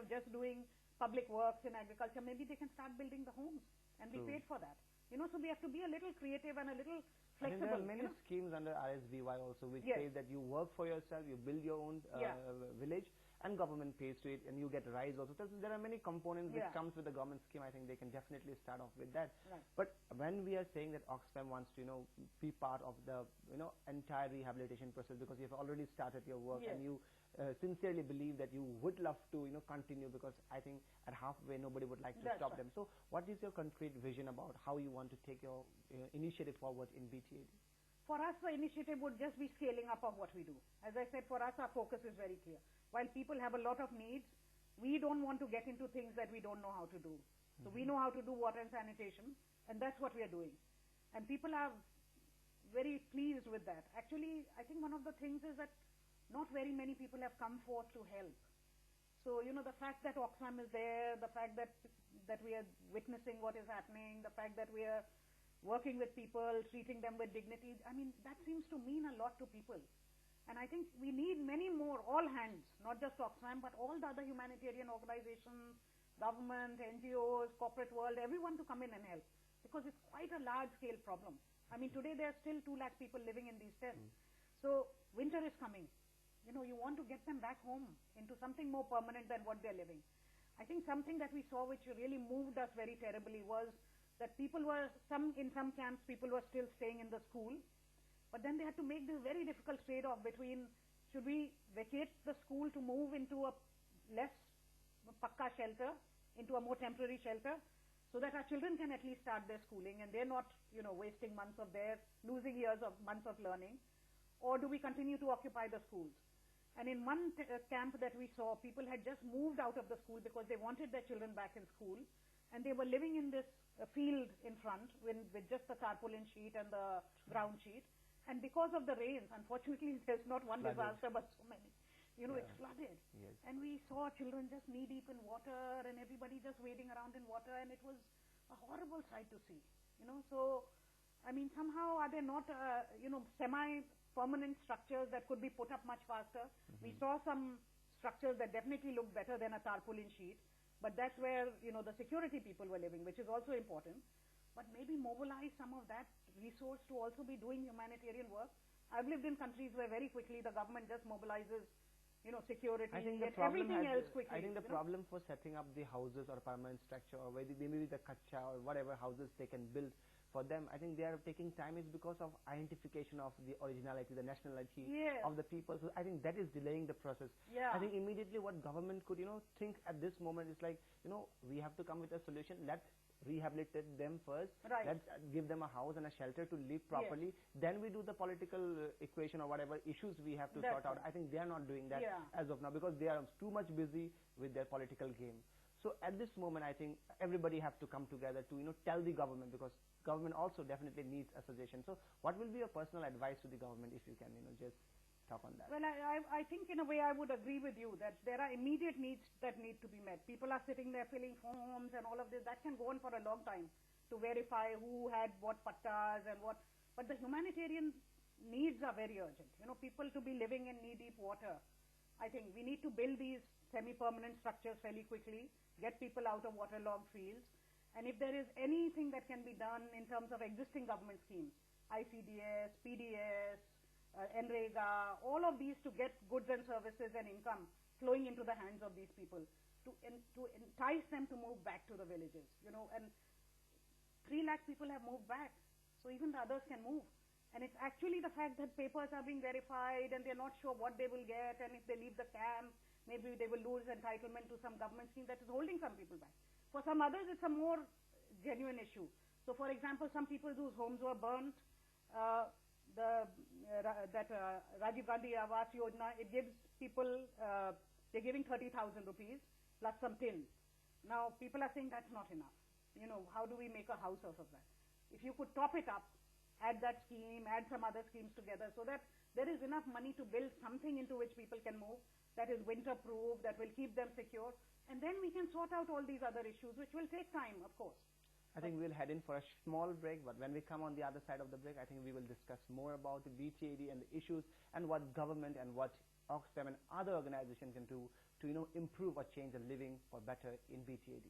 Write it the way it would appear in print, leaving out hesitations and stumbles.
of just doing public works in agriculture, maybe they can start building the homes and be paid for that. So we have to be a little creative and a little flexible. There are many schemes under RSVY also which say that you work for yourself, you build your own village, and government pays to it, and you get a rise also. So there are many components which comes with the government scheme. I think they can definitely start off with that. Right. But when we are saying that OXFAM wants to be part of the entire rehabilitation process, because you have already started your work and you sincerely believe that you would love to continue, because I think at halfway nobody would like to stop them. So what is your concrete vision about how you want to take your initiative forward in BTAD? For us, the initiative would just be scaling up of what we do. As I said, for us, our focus is very clear. While people have a lot of needs, we don't want to get into things that we don't know how to do. So we know how to do water and sanitation, and that's what we are doing. And people are very pleased with that. Actually, I think one of the things is that not very many people have come forth to help. So, the fact that OXFAM is there, the fact that we are witnessing what is happening, the fact that we are working with people, treating them with dignity, I mean, that seems to mean a lot to people. And I think we need many more, all hands, not just OXFAM, but all the other humanitarian organizations, government, NGOs, corporate world, everyone to come in and help. Because it's quite a large-scale problem. I mean, today there are still 2 lakh people living in these tents. So winter is coming. You want to get them back home into something more permanent than what they're living. I think something that we saw which really moved us very terribly was that in some camps, people were still staying in the school. But then they had to make this very difficult trade-off between, should we vacate the school to move into a less pakka shelter, into a more temporary shelter, so that our children can at least start their schooling and they're not, wasting losing months of learning, or do we continue to occupy the schools? And in one camp that we saw, people had just moved out of the school because they wanted their children back in school, and they were living in this field in front with just the tarpaulin sheet and the ground sheet. And because of the rains, unfortunately, there's not one disaster, but so many. It's flooded. Yes. And we saw children just knee-deep in water and everybody just wading around in water, and it was a horrible sight to see. So, I mean, somehow are there not, semi-permanent structures that could be put up much faster? We saw some structures that definitely look better than a tarpaulin sheet, but that's where, the security people were living, which is also important. But maybe mobilize some of that resource to also be doing humanitarian work. I've lived in countries where very quickly the government just mobilizes, security and everything else quickly. I think the problem for setting up the houses or permanent structure, or maybe the kacha or whatever houses they can build for them, I think they are taking time is because of identification of the originality, the nationality of the people. So I think that is delaying the process. I think immediately what government could, think at this moment is like, we have to come with a solution. Let's rehabilitate them first. Let's give them a house and a shelter to live properly. Then we do the political equation or whatever issues we have to sort out. I think they are not doing that as of now, because they are too much busy with their political game. So at this moment, I think everybody have to come together to tell the government, because government also definitely needs a suggestion. So what will be your personal advice to the government, if you can just talk on that? Well, I think in a way I would agree with you that there are immediate needs that need to be met. People are sitting there filling forms and all of this. That can go on for a long time to verify who had what pattas and what. But the humanitarian needs are very urgent. People to be living in knee-deep water. I think we need to build these semi-permanent structures fairly quickly, get people out of waterlogged fields. And if there is anything that can be done in terms of existing government schemes, ICDS, PDS, NREGA, all of these to get goods and services and income flowing into the hands of these people, to entice them to move back to the villages, and 3 lakh people have moved back, so even the others can move. And it's actually the fact that papers are being verified and they're not sure what they will get, and if they leave the camp, maybe they will lose entitlement to some government scheme that is holding some people back. For some others, it's a more genuine issue. So, for example, some people whose homes were burnt, Rajiv Gandhi Awas Yojana, it gives people, they're giving 30,000 rupees plus some tin. Now, people are saying that's not enough. How do we make a house out of that? If you could top it up, add that scheme, add some other schemes together, so that there is enough money to build something into which people can move, that is winter-proof, that will keep them secure, and then we can sort out all these other issues, which will take time, of course. I think we'll head in for a small break, but when we come on the other side of the break, I think we will discuss more about the BTAD and the issues and what government and what OXFAM and other organizations can do to to improve or change the living for better in BTAD.